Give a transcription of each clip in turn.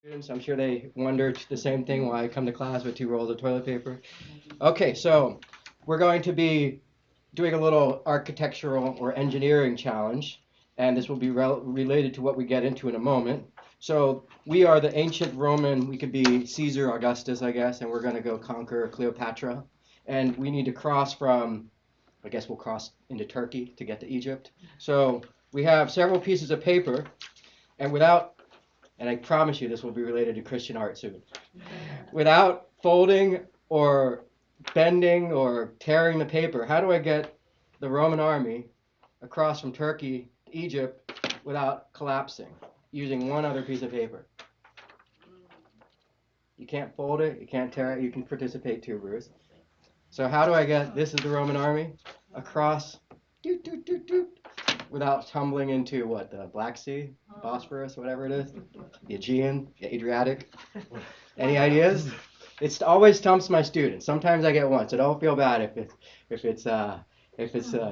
Students, I'm sure they wondered the same thing why I come to class with 2 rolls of toilet paper. Okay, so we're going to be doing a little architectural or engineering challenge, and this will be related to what we get into in a moment. So we are the ancient Roman, we could be Caesar Augustus, I guess, and we're going to go conquer Cleopatra. And we need to cross from, I guess we'll cross into Turkey to get to Egypt. So we have several pieces of paper, and and I promise you this will be related to Christian art soon. Without folding or bending or tearing the paper, how do I get the Roman army across from Turkey to Egypt without collapsing using one other piece of paper? You can't fold it, you can't tear it, you can participate too, Bruce. So how do I get this is the Roman army across doot, doot, doot, doot, without tumbling into what, the Black Sea, Bosphorus, whatever it is, the Aegean, the Adriatic? Any ideas? It always stumps my students. Sometimes I get one, so don't feel bad if it's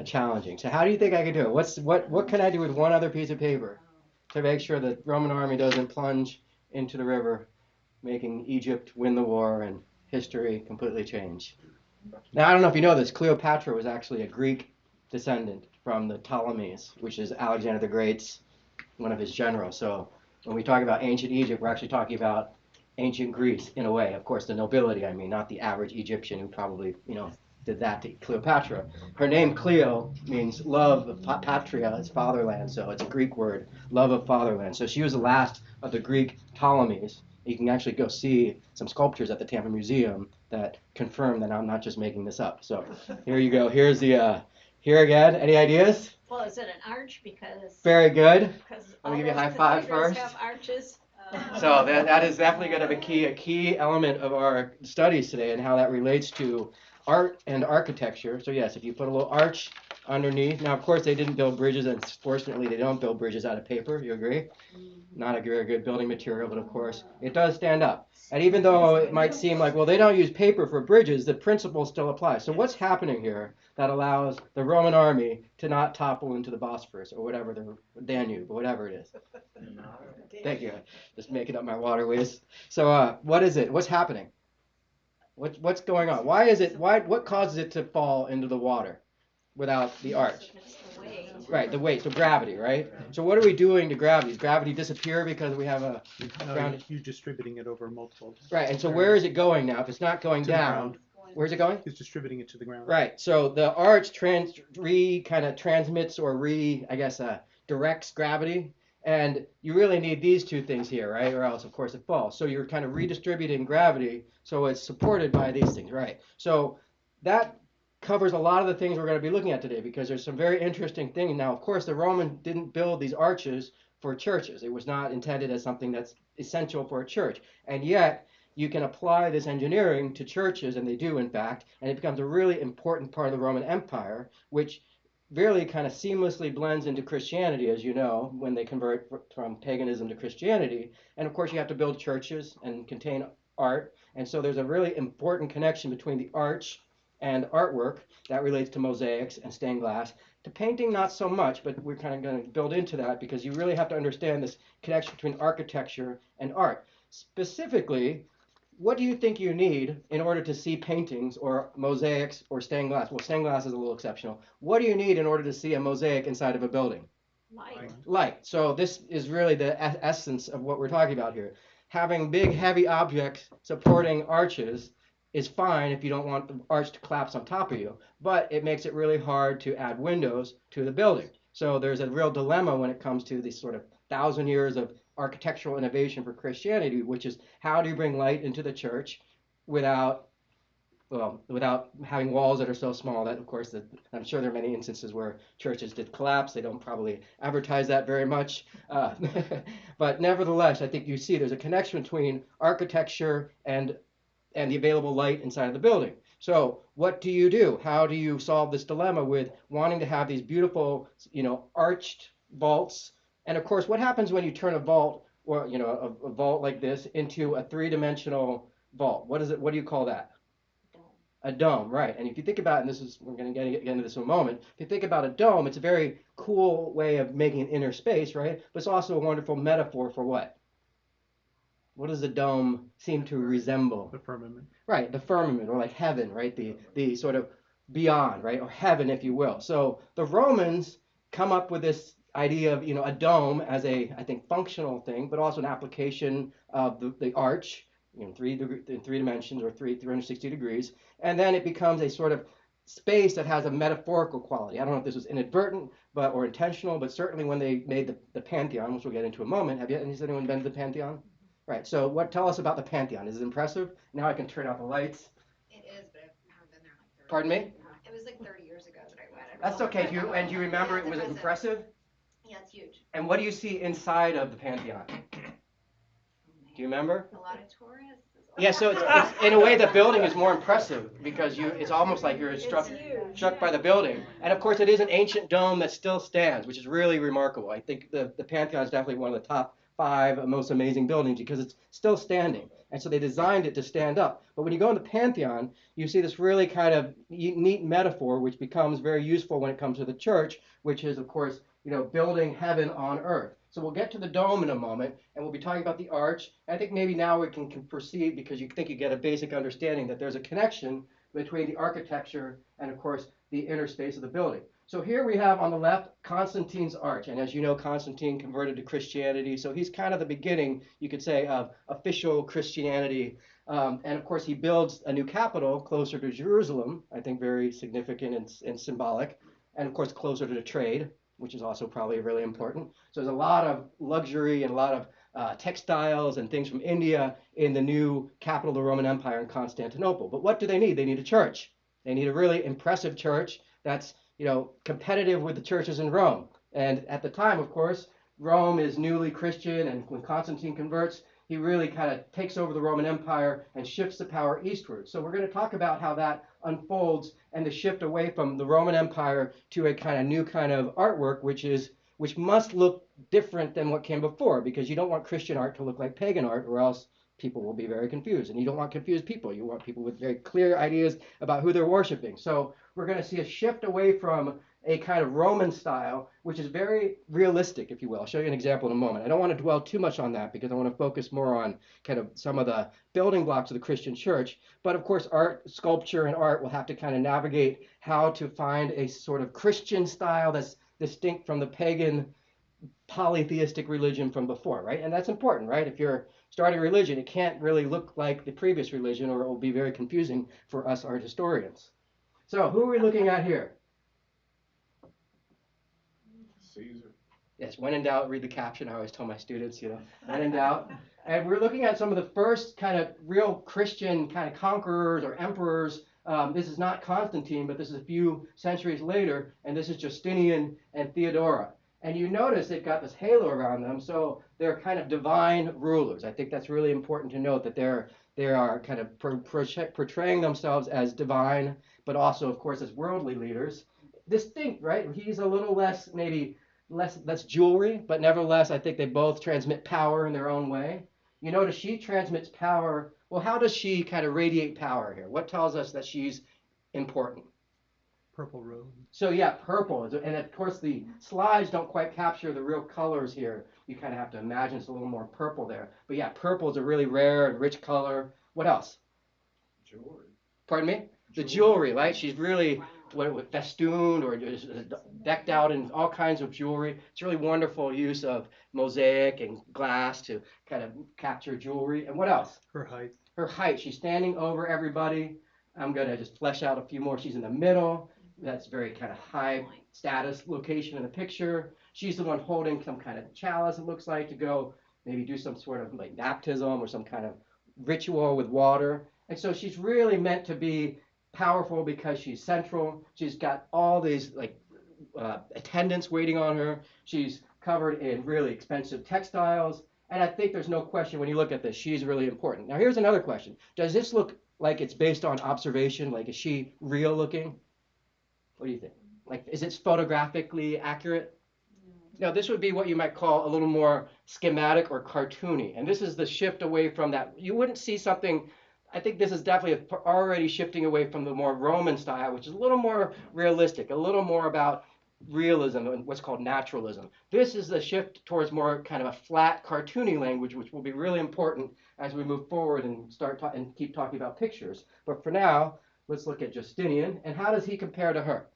challenging. So how do you think I could do it? What can I do with one other piece of paper to make sure the Roman army doesn't plunge into the river, making Egypt win the war and history completely change? Now I don't know if you know this. Cleopatra was actually a Greek descendant from the Ptolemies, which is Alexander the Great's one of his generals. So when we talk about ancient Egypt, we're actually talking about ancient Greece in a way. Of course, the nobility, I mean, not the average Egyptian who probably, did that to Cleopatra. Her name Cleo means love of patria, is fatherland, so it's a Greek word, love of fatherland. So she was the last of the Greek Ptolemies. You can actually go see some sculptures at the Tampa Museum that confirm that I'm not just making this up. So here you go. Here again. Any ideas? Well, is it an arch? Because Very good. because Let all me give you a those high five cathedrals first. have arches. So that is definitely going to be a key element of our studies today and how that relates to art and architecture. So yes, if you put a little arch underneath. Now, of course, they didn't build bridges, and fortunately, they don't build bridges out of paper. You agree? Not a very good building material, but of course, it does stand up. And even though it might seem like, well, they don't use paper for bridges, the principle still applies. So what's happening here that allows the Roman army to not topple into the Bosphorus or whatever, the Danube, or whatever it is? Thank you. Just making up my waterways. So what is it? What's happening? What's going on? Why is it? What causes it to fall into the water without the arch? It's the way. Right, the weight, so gravity, right? So what are we doing to gravity? Does gravity disappear because we have a ground? You're distributing it over multiple. Right, and so where is it going now? If it's not going To the down, ground. where's it going? It's distributing it to the ground. Right, so the arch kind of transmits or directs gravity, and you really need these two things here, right? Or else, of course, it falls. So you're kind of redistributing gravity, so it's supported by these things, right? So that covers a lot of the things we're going to be looking at today because there's some very interesting things. Now, of course, the Roman didn't build these arches for churches. It was not intended as something that's essential for a church, and yet you can apply this engineering to churches, and they do, in fact, and it becomes a really important part of the Roman Empire, which really kind of seamlessly blends into Christianity, as you know, when they convert from paganism to Christianity. And of course, you have to build churches and contain art. And so there's a really important connection between the arch and artwork that relates to mosaics and stained glass. To painting, not so much, but we're kind of going to build into that because you really have to understand this connection between architecture and art. Specifically, what do you think you need in order to see paintings or mosaics or stained glass? Well, stained glass is a little exceptional. What do you need in order to see a mosaic inside of a building? Light. Light. So this is really the essence of what we're talking about here. Having big, heavy objects supporting arches is fine if you don't want the arch to collapse on top of you, but it makes it really hard to add windows to the building. So there's a real dilemma when it comes to these sort of 1,000 years of architectural innovation for Christianity, which is how do you bring light into the church without, well, without having walls that are so small that, of course, I'm sure there are many instances where churches did collapse. They don't probably advertise that very much. But nevertheless, I think you see there's a connection between architecture and the available light inside of the building. So what do you do? How do you solve this dilemma with wanting to have these beautiful, arched vaults? And of course, what happens when you turn a vault or, a vault like this into a three-dimensional vault? What is it? What do you call that? A dome, right? And if you think about, and we're going to get into this in a moment. If you think about a dome, it's a very cool way of making an inner space, right? But it's also a wonderful metaphor for what? What does the dome seem to resemble? The firmament. Right, the firmament, or like heaven, right? The sort of beyond, right? Or heaven, if you will. So the Romans come up with this idea of, a dome as a, I think, functional thing, but also an application of the arch, in three dimensions, or 360 degrees. And then it becomes a sort of space that has a metaphorical quality. I don't know if this was inadvertent or intentional, but certainly when they made the Pantheon, which we'll get into in a moment. Has anyone been to the Pantheon? Right. So tell us about the Pantheon. Is it impressive? Now I can turn out the lights. It is, but I've never been there like 30. Pardon me? It was like 30 years ago that I went. That's okay. Do you remember Yeah, it? Was it impressive. impressive? Yeah, it's huge. And what do you see inside of the Pantheon? Do you remember? A lot of tourists. Yeah, so it's in a way the building is more impressive because it's almost like you're struck by the building. And of course it is an ancient dome that still stands, which is really remarkable. I think the Pantheon is definitely one of the top 5 most amazing buildings because it's still standing. And so they designed it to stand up. But when you go in the Pantheon, you see this really kind of neat metaphor which becomes very useful when it comes to the church, which is of course, building heaven on earth. So we'll get to the dome in a moment, and we'll be talking about the arch. I think maybe now we can proceed because you get a basic understanding that there's a connection between the architecture and, of course, the inner space of the building. So here we have on the left Constantine's arch, and as you know, Constantine converted to Christianity, so he's kind of the beginning, you could say, of official Christianity. And of course, he builds a new capital closer to Jerusalem, I think very significant and symbolic, and of course closer to the trade, which is also probably really important. So there's a lot of luxury and a lot of textiles and things from India in the new capital of the Roman Empire in Constantinople. But what do they need? They need a church. They need a really impressive church that's, competitive with the churches in Rome. And at the time, of course, Rome is newly Christian, and when Constantine converts, he really kind of takes over the Roman Empire and shifts the power eastward. So we're going to talk about how that unfolds and the shift away from the Roman Empire to a kind of new kind of artwork, which must look different than what came before, because you don't want Christian art to look like pagan art, or else people will be very confused. And you don't want confused people. You want people with very clear ideas about who they're worshiping. So we're going to see a shift away from a kind of Roman style, which is very realistic, if you will. I'll show you an example in a moment. I don't want to dwell too much on that because I want to focus more on kind of some of the building blocks of the Christian church. But of course, art, sculpture, and art will have to kind of navigate how to find a sort of Christian style that's distinct from the pagan polytheistic religion from before, right? And that's important, right? If you're starting a religion, it can't really look like the previous religion, or it will be very confusing for us art historians. So who are we looking at here? Caesar. Yes, when in doubt, read the caption. I always tell my students, when in doubt. And we're looking at some of the first kind of real Christian kind of conquerors or emperors. This is not Constantine, but this is a few centuries later, and this is Justinian and Theodora. And you notice they've got this halo around them, so they're kind of divine rulers. I think that's really important to note, that they are kind of portraying themselves as divine, but also, of course, as worldly leaders. Distinct, right? He's a little less, maybe less jewelry, but nevertheless, I think they both transmit power in their own way. You notice she transmits power. Well, how does she kind of radiate power here? What tells us that she's important? Purple robe. So yeah, purple. And of course the slides don't quite capture the real colors here. You kind of have to imagine it's a little more purple there. But yeah, purple is a really rare and rich color. What else? Jewelry. Pardon me? The jewelry, right? She's really festooned or just decked out in all kinds of jewelry. It's really wonderful use of mosaic and glass to kind of capture jewelry. And what else? Her height. Her height. She's standing over everybody. I'm going to just flesh out a few more. She's in the middle. That's very kind of high status location in the picture. She's the one holding some kind of chalice, it looks like, to go maybe do some sort of like baptism or some kind of ritual with water. And so she's really meant to be powerful because she's central. She's got all these attendants waiting on her. She's covered in really expensive textiles. And I think there's no question when you look at this, she's really important. Now here's another question. Does this look like it's based on observation? Like, is she real looking? What do you think? Like, is it photographically accurate? No, this would be what you might call a little more schematic or cartoony. And this is the shift away from that. You wouldn't see something, I think this is definitely already shifting away from the more Roman style, which is a little more realistic, a little more about realism and what's called naturalism. This is the shift towards more kind of a flat, cartoony language, which will be really important as we move forward and and keep talking about pictures. But for now, let's look at Justinian, and how does he compare to her?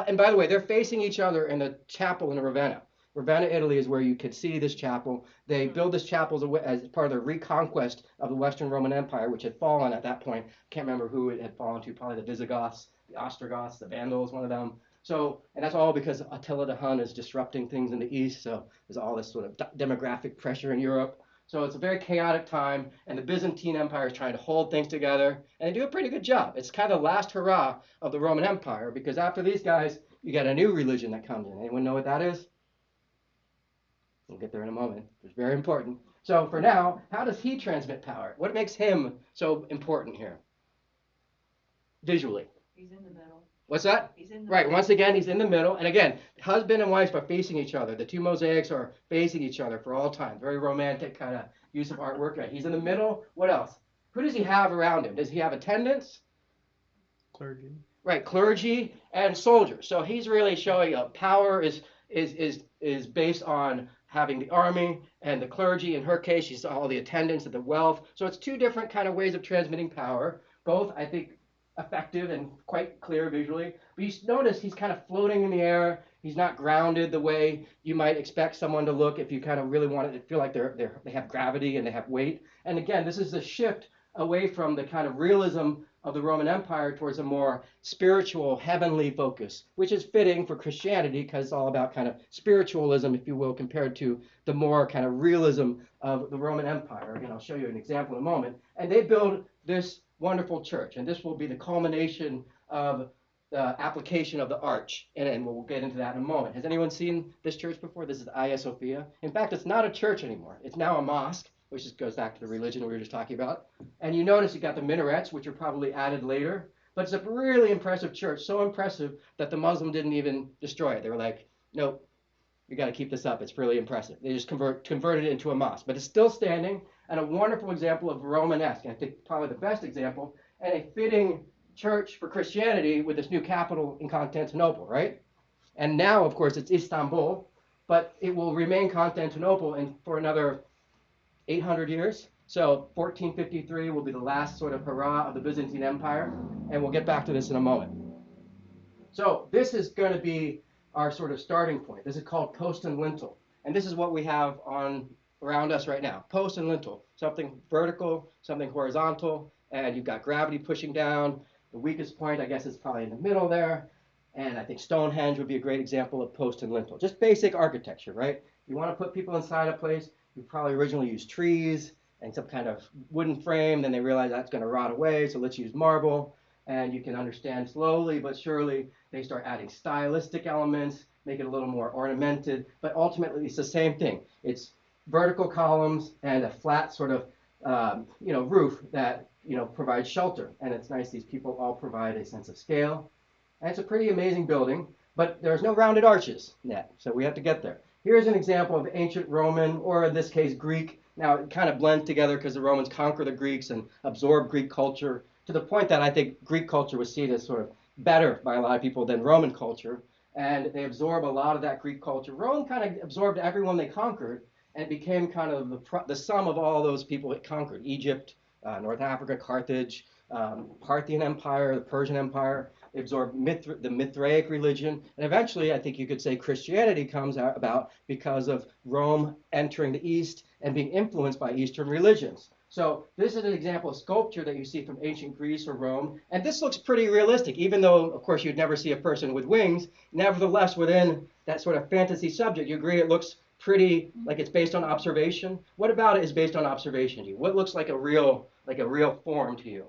And by the way, they're facing each other in the chapel in Ravenna. Ravenna, Italy is where you could see this chapel. They built this chapel as part of the reconquest of the Western Roman Empire, which had fallen at that point. Can't remember who it had fallen to, probably the Visigoths, the Ostrogoths, the Vandals, one of them. So, and that's all because Attila the Hun is disrupting things in the east. So there's all this sort of demographic pressure in Europe. So it's a very chaotic time, and the Byzantine Empire is trying to hold things together, and they do a pretty good job. It's kind of the last hurrah of the Roman Empire, because after these guys, you got a new religion that comes in. Anyone know what that is? We'll get there in a moment. It's very important. So for now, how does he transmit power? What makes him so important here? Visually. He's in the middle. What's that? He's in the Right, middle. once again, he's in the middle. And again, husband and wife are facing each other. The two mosaics are facing each other for all time. Very romantic kind of use of artwork. Right? He's in the middle. What else? Who does he have around him? Does he have attendants? Clergy. Right, clergy and soldiers. So he's really showing power is based on having the army and the clergy. In her case, she's all the attendants and the wealth. So it's two different kind of ways of transmitting power. Both, I think, effective and quite clear visually. But you notice he's kind of floating in the air. He's not grounded the way you might expect someone to look if you kind of really want it to feel like they have gravity and they have weight. And again, this is the shift away from the kind of realism of the Roman Empire towards a more spiritual, heavenly focus, which is fitting for Christianity because it's all about kind of spiritualism, if you will, compared to the more kind of realism of the Roman Empire. Again, I'll show you an example in a moment. And they build this wonderful church, and this will be the culmination of the application of the arch, and we'll get into that in a moment. Has anyone seen this church before? This is Hagia Sophia. In fact, it's not a church anymore. It's now a mosque, which just goes back to the religion we were just talking about. And you notice you got the minarets, which are probably added later, but it's a really impressive church, so impressive that the Muslim didn't even destroy it. They were like, nope, you got to keep this up. It's really impressive. They just converted it into a mosque, but it's still standing, and a wonderful example of Romanesque, and I think probably the best example, and a fitting church for Christianity with this new capital in Constantinople, right? And now, of course, it's Istanbul, but it will remain Constantinople for another 800 years. So 1453 will be the last sort of hurrah of the Byzantine Empire, and we'll get back to this in a moment. So this is going to be our sort of starting point. This is called post and lintel, and this is what we have around us right now. Post and lintel, something vertical, something horizontal, and you've got gravity pushing down. The weakest point, I guess, is probably in the middle there, and I think Stonehenge would be a great example of post and lintel. Just basic architecture, right? You want to put people inside a place, you probably originally used trees and some kind of wooden frame, then they realized that's going to rot away, so let's use marble. And you can understand slowly but surely they start adding stylistic elements, make it a little more ornamented, but ultimately it's the same thing. It's vertical columns and a flat sort of roof that provides shelter. And it's nice these people all provide a sense of scale. And it's a pretty amazing building, but there's no rounded arches yet, so we have to get there. Here's an example of ancient Roman, or in this case Greek. Now it kind of blends together because the Romans conquer the Greeks and absorb Greek culture, to the point that I think Greek culture was seen as sort of better by a lot of people than Roman culture. And they absorb a lot of that Greek culture. Rome kind of absorbed everyone they conquered, and it became kind of the sum of all those people it conquered. Egypt, North Africa, Carthage, Parthian Empire, the Persian Empire. They absorbed the Mithraic religion. And eventually, I think you could say Christianity comes about because of Rome entering the East and being influenced by Eastern religions. So this is an example of sculpture that you see from ancient Greece or Rome. And this looks pretty realistic, even though, of course, you'd never see a person with wings. Nevertheless, within that sort of fantasy subject, you agree it looks pretty like it's based on observation. What about it is based on observation to you? What looks like a real form to you?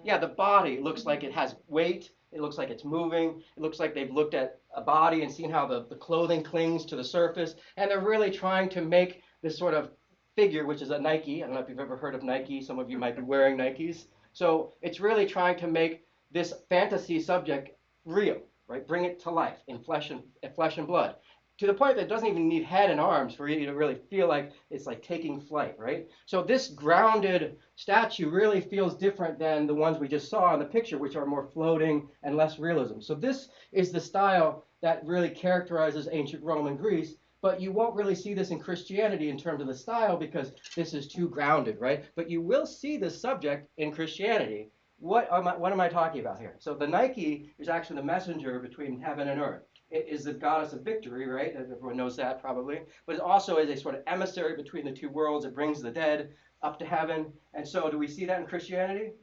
Yeah, the body looks like it has weight. It looks like it's moving. It looks like they've looked at a body and seen how the clothing clings to the surface. And they're really trying to make this sort of figure, which is a Nike. I don't know if you've ever heard of Nike. Some of you might be wearing Nikes. So it's really trying to make this fantasy subject real, right? Bring it to life in flesh and blood. to the point that it doesn't even need head and arms for you to really feel like it's like taking flight, right? So this grounded statue really feels different than the ones we just saw in the picture, which are more floating and less realism. So this is the style that really characterizes ancient Rome and Greece, but you won't really see this in Christianity in terms of the style because this is too grounded, right? But you will see this subject in Christianity. What am I talking about here? So the Nike is actually the messenger between heaven and earth. It is the goddess of victory, right? Everyone knows that probably. But it also is a sort of emissary between the two worlds. It brings the dead up to heaven. And so do we see that in Christianity?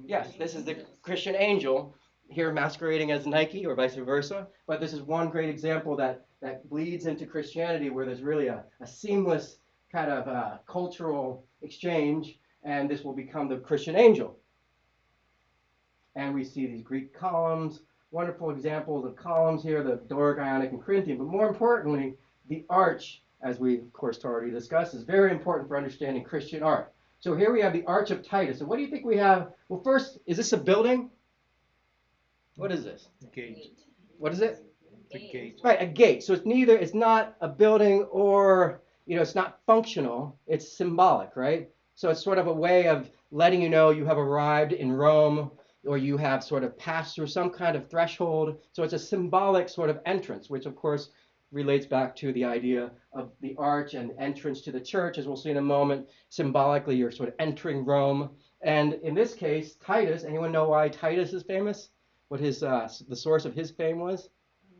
Yes, this is the Christian angel here masquerading as Nike or vice versa. But this is one great example that bleeds into Christianity where there's really a seamless kind of cultural exchange. And this will become the Christian angel. And we see these Greek columns. Wonderful examples of columns here, the Doric, Ionic, and Corinthian. But more importantly, the arch, as we, of course, already discussed, is very important for understanding Christian art. So here we have the Arch of Titus. And what do you think we have? Well, first, is this a building? What is this? Gate. What is it? The gate. Right, a gate. So it's not a building or, it's not functional. It's symbolic, right? So it's sort of a way of letting you know you have arrived in Rome, or you have sort of passed through some kind of threshold. So it's a symbolic sort of entrance, which of course relates back to the idea of the arch and entrance to the church, as we'll see in a moment. Symbolically, you're sort of entering Rome. And in this case, Titus, anyone know why Titus is famous? What the source of his fame was?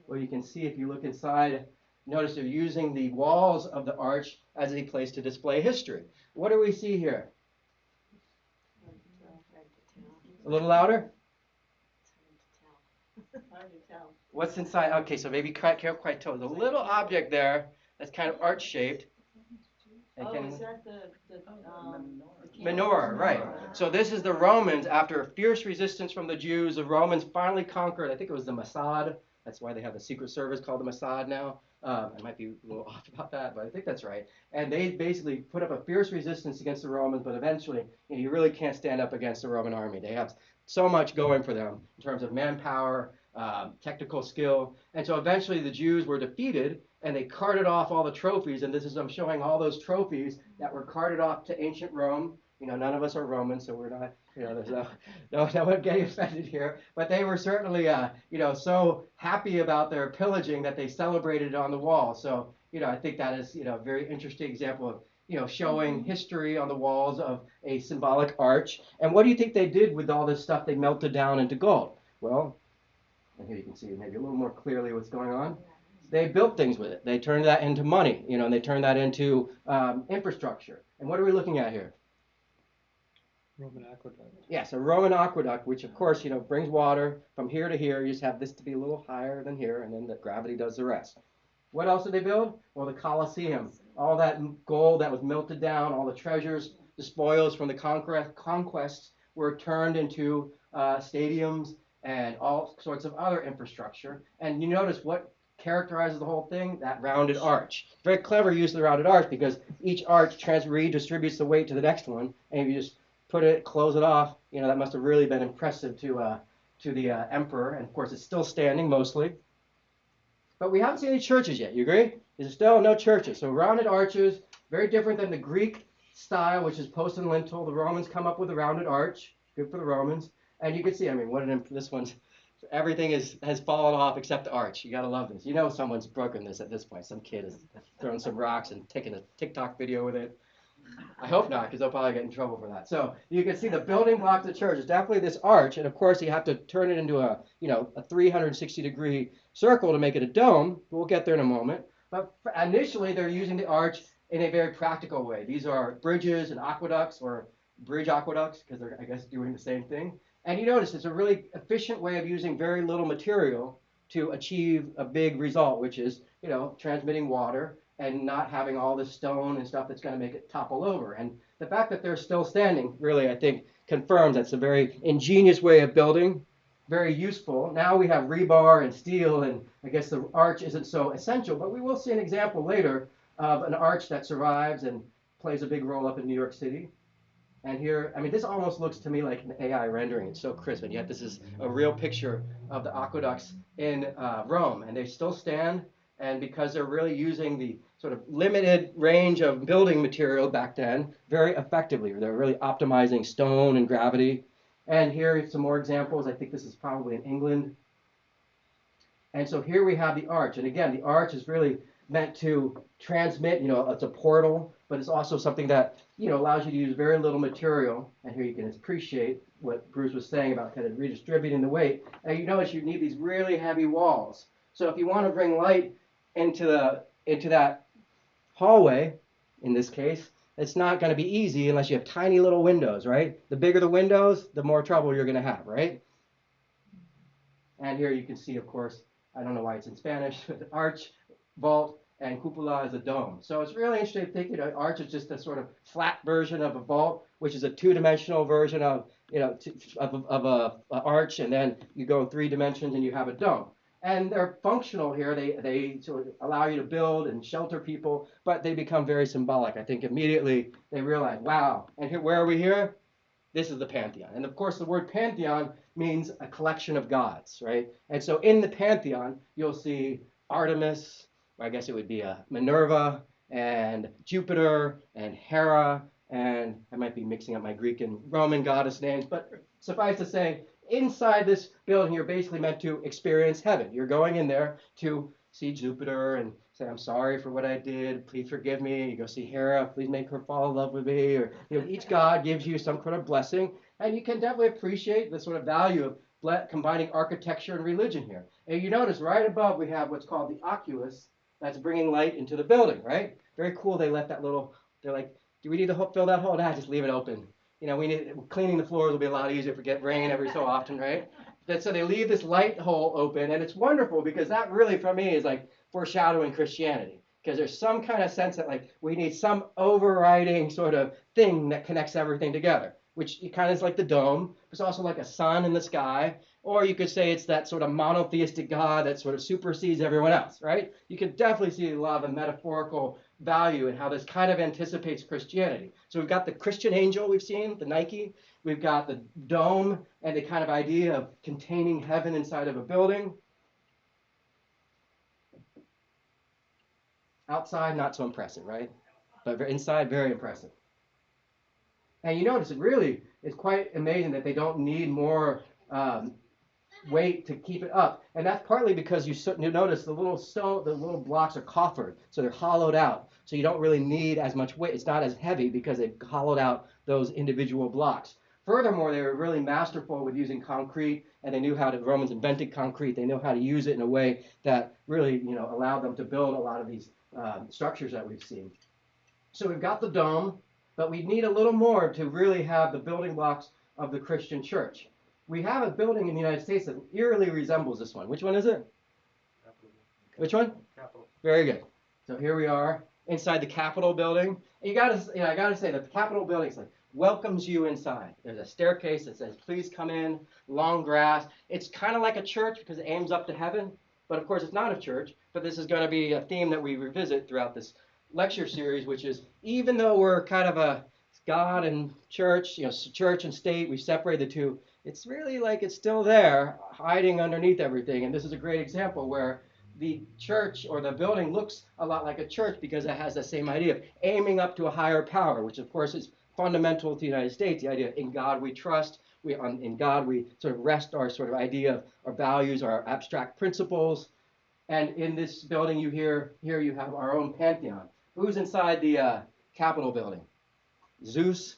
Well, you can see if you look inside, notice they're using the walls of the arch as a place to display history. What do we see here? A little louder? Hard to tell. What's inside? Okay, so maybe can't quite tell. There's a little object there that's kind of arch-shaped. Is that the Menorah, right. So this is the Romans, after a fierce resistance from the Jews, the Romans finally conquered, I think it was the Mossad. That's why they have the Secret Service called the Mossad now. I might be a little off about that, but I think that's right. And they basically put up a fierce resistance against the Romans, but eventually, you really can't stand up against the Roman army. They have so much going for them in terms of manpower, technical skill. And so eventually the Jews were defeated, and they carted off all the trophies. And I'm showing all those trophies that were carted off to ancient Rome. None of us are Romans, so we're not, there's no one getting offended here. But they were certainly, so happy about their pillaging that they celebrated it on the wall. So, I think that is, a very interesting example of, showing history on the walls of a symbolic arch. And what do you think they did with all this stuff they melted down into gold? Well, and here you can see maybe a little more clearly what's going on. They built things with it. They turned that into money, and they turned that into infrastructure. And what are we looking at here? Roman aqueduct. Yes, a Roman aqueduct, which of course, brings water from here to here. You just have this to be a little higher than here, and then the gravity does the rest. What else did they build? Well, the Colosseum. All that gold that was melted down, all the treasures, the spoils from the conquests were turned into stadiums and all sorts of other infrastructure. And you notice what characterizes the whole thing? That rounded arch. Very clever use of the rounded arch because each arch redistributes the weight to the next one, and if you just close it off, that must have really been impressive to the emperor. And of course, it's still standing mostly. But we haven't seen any churches yet. You agree? There's still no churches. So rounded arches, very different than the Greek style, which is post and lintel. The Romans come up with a rounded arch. Good for the Romans. And you can see, this one's, everything has fallen off except the arch. You got to love this. Someone's broken this at this point. Some kid has thrown some rocks and taken a TikTok video with it. I hope not, because they'll probably get in trouble for that. So you can see the building blocks of the church is definitely this arch, and of course you have to turn it into a 360-degree circle to make it a dome. We'll get there in a moment. But initially they're using the arch in a very practical way. These are bridges and aqueducts, or bridge aqueducts, because they're, I guess, doing the same thing. And you notice it's a really efficient way of using very little material to achieve a big result, which is, transmitting water and not having all this stone and stuff that's going to make it topple over. And the fact that they're still standing really, I think, confirms that's a very ingenious way of building, very useful. Now we have rebar and steel, and I guess the arch isn't so essential, but we will see an example later of an arch that survives and plays a big role up in New York City. And here, this almost looks to me like an AI rendering. It's so crisp, and yet this is a real picture of the aqueducts in Rome, and they still stand. And because they're really using the sort of limited range of building material back then very effectively, they're really optimizing stone and gravity. And here are some more examples. I think this is probably in England. And so here we have the arch. And again, the arch is really meant to transmit, it's a portal, but it's also something that, allows you to use very little material. And here you can appreciate what Bruce was saying about kind of redistributing the weight. And you notice you need these really heavy walls. So if you want to bring light into that hallway, in this case, it's not going to be easy unless you have tiny little windows, right? The bigger the windows, the more trouble you're going to have, right? And here you can see, of course, I don't know why it's in Spanish, the arch, vault, and cupola is a dome. So it's really interesting to think, arch is just a sort of flat version of a vault, which is a two-dimensional version of, of a arch, and then you go 3 dimensions and you have a dome. And they're functional here. They sort of allow you to build and shelter people, but they become very symbolic. I think immediately they realize, wow. And here, where are we here? This is the pantheon. And of course, the word pantheon means a collection of gods, right? And so in the pantheon, you'll see Artemis, or I guess it would be Minerva, and Jupiter, and Hera, and I might be mixing up my Greek and Roman goddess names, but suffice to say, inside this building, you're basically meant to experience heaven. You're going in there to see Jupiter and say, I'm sorry for what I did. Please forgive me. You go see Hera. Please make her fall in love with me. Or each god gives you some kind of blessing. And you can definitely appreciate the sort of value of combining architecture and religion here. And you notice right above we have what's called the oculus that's bringing light into the building, right? Very cool. They let that little, they're like, do we need to fill that hole? Nah, just leave it open. Cleaning the floors will be a lot easier if we get rain every so often, right? So they leave this light hole open, and it's wonderful because that really, for me, is like foreshadowing Christianity. Because there's some kind of sense that like we need some overriding sort of thing that connects everything together, which kind of is like the dome. It's also like a sun in the sky. Or you could say it's that sort of monotheistic God that sort of supersedes everyone else, right? You can definitely see a lot of the metaphorical value in how this kind of anticipates Christianity. So we've got the Christian angel we've seen, the Nike. We've got the dome and the kind of idea of containing heaven inside of a building. Outside, not so impressive, right? But inside, very impressive. And you notice it really is quite amazing that they don't need more weight to keep it up. And that's partly because you notice the little blocks are coffered, so they're hollowed out. So you don't really need as much weight. It's not as heavy because they've hollowed out those individual blocks. Furthermore, they were really masterful with using concrete, and they knew how to, the Romans invented concrete. They knew how to use it in a way that really, allowed them to build a lot of these structures that we've seen. So we've got the dome, but we need a little more to really have the building blocks of the Christian church. We have a building in the United States that eerily resembles this one. Which one is it? Capitol. Which one? Capitol. Very good. So here we are inside the Capitol building. And I gotta say that the Capitol building is like welcomes you inside. There's a staircase that says, "Please come in." Long grass. It's kind of like a church because it aims up to heaven. But of course, it's not a church. But this is going to be a theme that we revisit throughout this lecture series, which is even though we're kind of a God and church, church and state, we separate the two. It's really like it's still there, hiding underneath everything. And this is a great example where the church or the building looks a lot like a church because it has the same idea of aiming up to a higher power, which of course is fundamental to the United States. The idea in God we trust, in God we sort of rest our sort of idea of our values, our abstract principles. And in this building here you have our own pantheon. Who's inside the Capitol building? Zeus,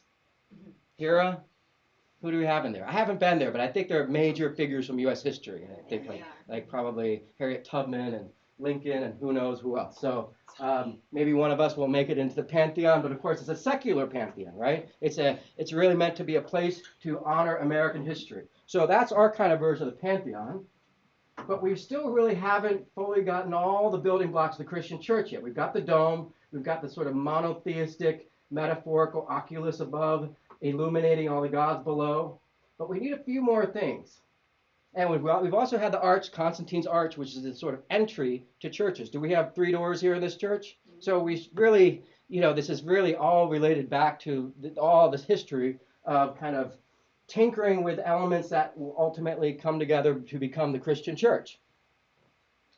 Hera. Who do we have in there? I haven't been there, but I think they're major figures from U.S. history. I think like probably Harriet Tubman and Lincoln and who knows who else. So maybe one of us will make it into the pantheon, but of course it's a secular pantheon, right? It's really meant to be a place to honor American history. So that's our kind of version of the pantheon. But we still really haven't fully gotten all the building blocks of the Christian church yet. We've got the dome, we've got the sort of monotheistic, metaphorical oculus above, illuminating all the gods below. But we need a few more things. And we've also had the arch, Constantine's arch, which is the sort of entry to churches. Do we have 3 doors here in this church? So we really, this is really all related back to all this history of kind of tinkering with elements that will ultimately come together to become the Christian church.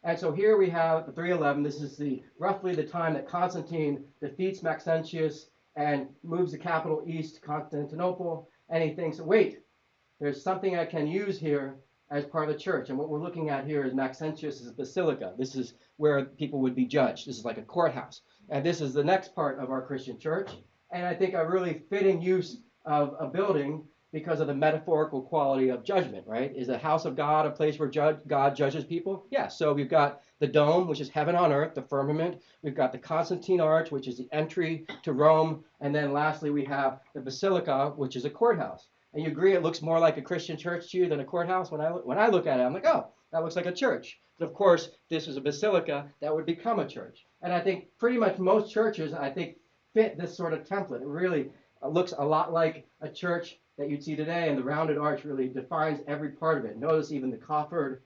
And so here we have the 311. This is roughly the time that Constantine defeats Maxentius and moves the capital east to Constantinople. And he thinks, wait, there's something I can use here as part of the church. And what we're looking at here is Maxentius' basilica. This is where people would be judged. This is like a courthouse. And this is the next part of our Christian church. And I think a really fitting use of a building because of the metaphorical quality of judgment, right? Is the house of God a place where God judges people? Yeah, so we've got the dome, which is heaven on earth, the firmament. We've got the Constantine Arch, which is the entry to Rome. And then lastly, we have the basilica, which is a courthouse. And you agree it looks more like a Christian church to you than a courthouse? When I look at it, I'm like, oh, that looks like a church. But of course, this is a basilica that would become a church. And I think pretty much most churches, I think, fit this sort of template. It really looks a lot like a church that you'd see today, and the rounded arch really defines every part of it. Notice even the coffered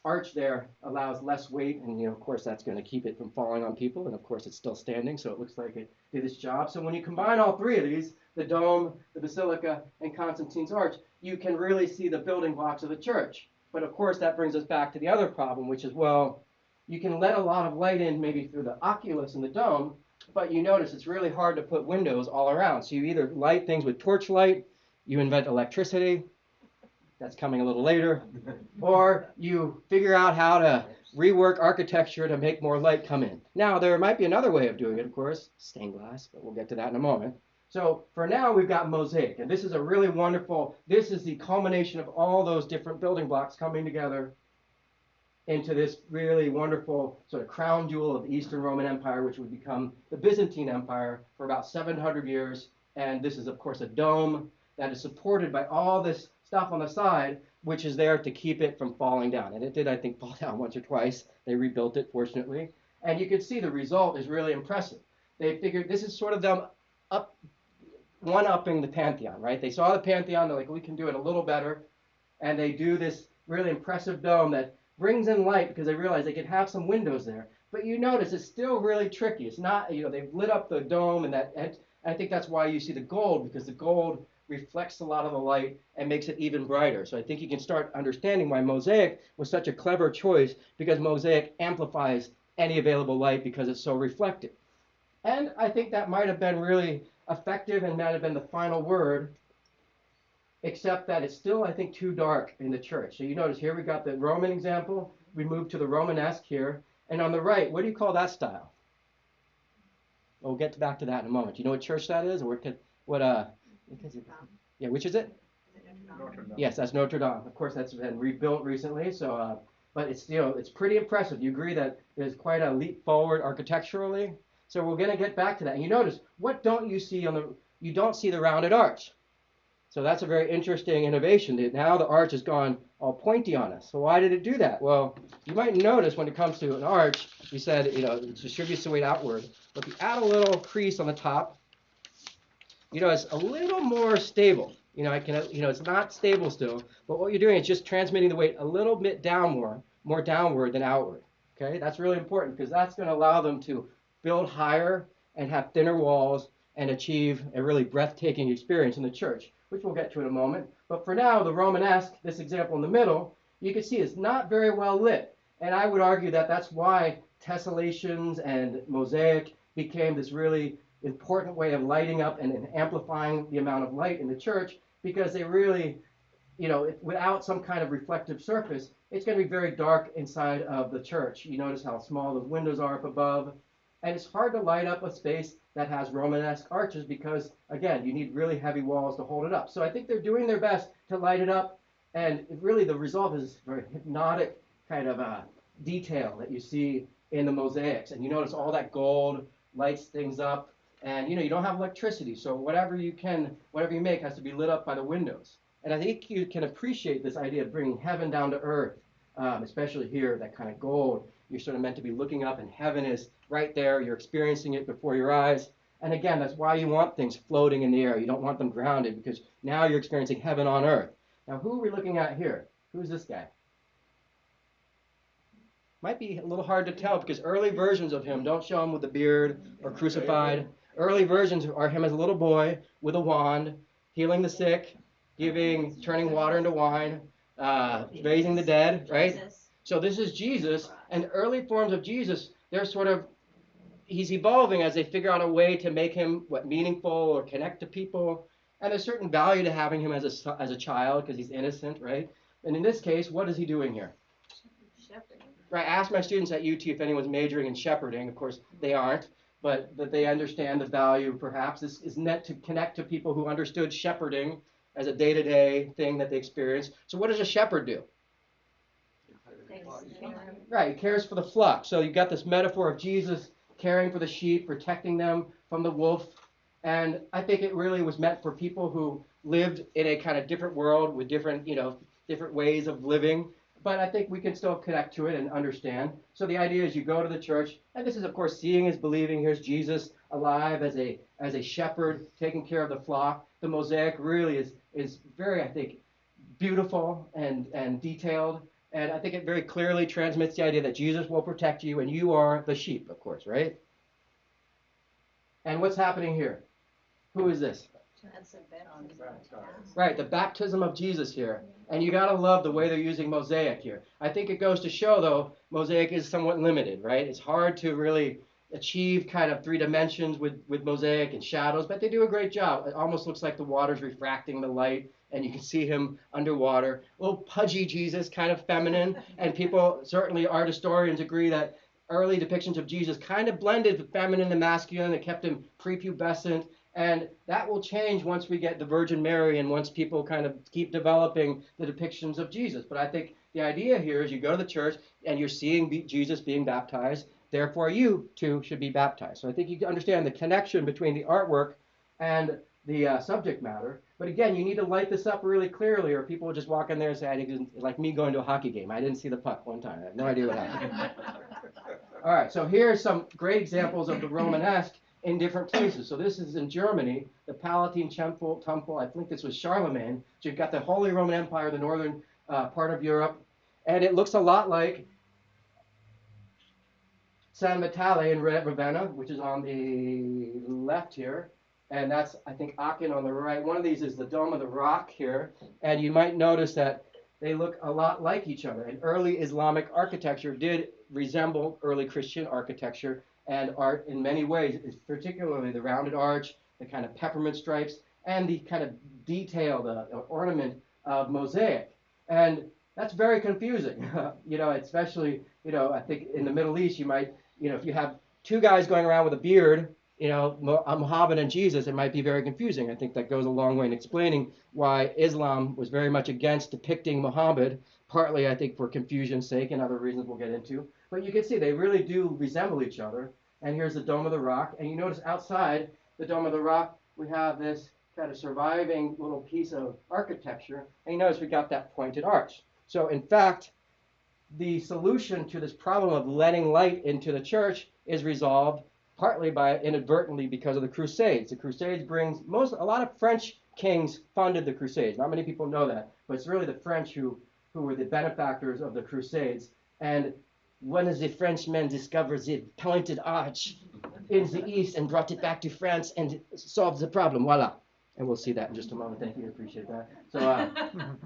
arch there allows less weight, and of course that's going to keep it from falling on people, and of course it's still standing, so it looks like it did its job. So when you combine all three of these, the dome, the basilica, and Constantine's arch, you can really see the building blocks of the church. But of course that brings us back to the other problem, which is, well, you can let a lot of light in maybe through the oculus and the dome, but you notice it's really hard to put windows all around. So you either light things with torchlight, you invent electricity, that's coming a little later, or you figure out how to rework architecture to make more light come in. Now, there might be another way of doing it, of course, stained glass, but we'll get to that in a moment. So for now, we've got mosaic, and this is a really wonderful, this is the culmination of all those different building blocks coming together into this really wonderful sort of crown jewel of the Eastern Roman Empire, which would become the Byzantine Empire for about 700 years. And this is, of course, a dome that is supported by all this stuff on the side, which is there to keep it from falling down. And it did, I think, fall down once or twice. They rebuilt it, fortunately. And you can see the result is really impressive. They figured this is sort of them one-upping the Pantheon, right? They saw the Pantheon, they're like, we can do it a little better. And they do this really impressive dome that brings in light because they realize they could have some windows there. But you notice it's still really tricky. It's not, they've lit up the dome, and I think that's why you see the gold, because the gold reflects a lot of the light and makes it even brighter. So I think you can start understanding why mosaic was such a clever choice, because mosaic amplifies any available light because it's so reflective. And I think that might have been really effective and might have been the final word, except that it's still, I think, too dark in the church. So you notice here we got the Roman example. We moved to the Romanesque here. And on the right, what do you call that style? We'll get back to that in a moment. Do you know what church that is? Or yeah, which is it? Notre Dame. Yes, that's Notre Dame. Of course, that's been rebuilt recently. So, but it's it's pretty impressive. You agree that there's quite a leap forward architecturally. So we're going to get back to that. And you notice, what don't you see you don't see the rounded arch. So that's a very interesting innovation. Now the arch has gone all pointy on us. So why did it do that? Well, you might notice when it comes to an arch, we said, it distributes the weight outward. But if you add a little crease on the top, it's a little more stable. It's not stable still, but what you're doing is just transmitting the weight a little bit more downward than outward. Okay, that's really important because that's going to allow them to build higher and have thinner walls and achieve a really breathtaking experience in the church, which we'll get to in a moment. But for now, the Romanesque, this example in the middle, you can see is not very well lit. And I would argue that that's why tessellations and mosaic became this really important way of lighting up and amplifying the amount of light in the church, because they really, without some kind of reflective surface, it's going to be very dark inside of the church. You notice how small those windows are up above. And it's hard to light up a space that has Romanesque arches because, again, you need really heavy walls to hold it up. So I think they're doing their best to light it up. And really the result is very hypnotic kind of detail that you see in the mosaics. And you notice all that gold lights things up. And, you don't have electricity. So whatever you make has to be lit up by the windows. And I think you can appreciate this idea of bringing heaven down to earth, especially here, that kind of gold. You're sort of meant to be looking up, and heaven is right there. You're experiencing it before your eyes. And again, that's why you want things floating in the air. You don't want them grounded, because now you're experiencing heaven on earth. Now, who are we looking at here? Who's this guy? Might be a little hard to tell, because early versions of him don't show him with a beard or crucified. Early versions are him as a little boy with a wand, healing the sick, turning water into wine, raising the dead, right? So this is Jesus, and early forms of Jesus, they're he's evolving as they figure out a way to make him meaningful or connect to people. And there's certain value to having him as a child because he's innocent, right? And in this case, what is he doing here? Shepherding. Right. I asked my students at UT if anyone's majoring in shepherding. Of course, they aren't, but they understand the value. Perhaps this is meant to connect to people who understood shepherding as a day-to-day thing that they experience. So what does a shepherd do? Right, he cares for the flock. So you've got this metaphor of Jesus caring for the sheep, protecting them from the wolf. And I think it really was meant for people who lived in a kind of different world with different, different ways of living. But I think we can still connect to it and understand. So the idea is you go to the church, and this is, of course, seeing is believing. Here's Jesus alive as a shepherd, taking care of the flock. The mosaic really is very, I think, beautiful and detailed. And I think it very clearly transmits the idea that Jesus will protect you, and you are the sheep, of course, right? And what's happening here? Who is this? That's a baptism. Right, the baptism of Jesus here. And you got to love the way they're using mosaic here. I think it goes to show, though, mosaic is somewhat limited, right? It's hard to really achieve kind of 3 dimensions with mosaic and shadows, but they do a great job. It almost looks like the water's refracting the light, and you can see him underwater. A little pudgy Jesus, kind of feminine, and people, certainly art historians, agree that early depictions of Jesus kind of blended the feminine and masculine. It kept him prepubescent. And that will change once we get the Virgin Mary and once people kind of keep developing the depictions of Jesus. But I think the idea here is you go to the church and you're seeing Jesus being baptized. Therefore, you too should be baptized. So I think you understand the connection between the artwork and the subject matter. But again, you need to light this up really clearly, or people will just walk in there and say, I think it's like me going to a hockey game. I didn't see the puck one time. I have no idea what happened. All right, so here's some great examples of the Romanesque in different places. So this is in Germany, the Palatine Temple. I think this was Charlemagne. So you've got the Holy Roman Empire, the northern part of Europe. And it looks a lot like San Vitale in Ravenna, which is on the left here. And that's, I think, Aachen on the right. One of these is the Dome of the Rock here. And you might notice that they look a lot like each other. And early Islamic architecture did resemble early Christian architecture and art in many ways, particularly the rounded arch, the kind of peppermint stripes, and the kind of detail, the ornament of mosaic. And that's very confusing, especially, I think in the Middle East, you might, if you have 2 guys going around with a beard, Muhammad and Jesus, it might be very confusing. I think that goes a long way in explaining why Islam was very much against depicting Muhammad, partly, I think, for confusion's sake and other reasons we'll get into. But you can see they really do resemble each other. And here's the Dome of the Rock. And you notice outside the Dome of the Rock, we have this kind of surviving little piece of architecture. And you notice we got that pointed arch. So in fact, the solution to this problem of letting light into the church is resolved partly by inadvertently because of the Crusades. The Crusades brings a lot of French kings funded the Crusades. Not many people know that, but it's really the French who were the benefactors of the Crusades. And one of the Frenchmen discovered the pointed arch in the east and brought it back to France and solved the problem. Voila. And we'll see that in just a moment. Thank you. Appreciate that.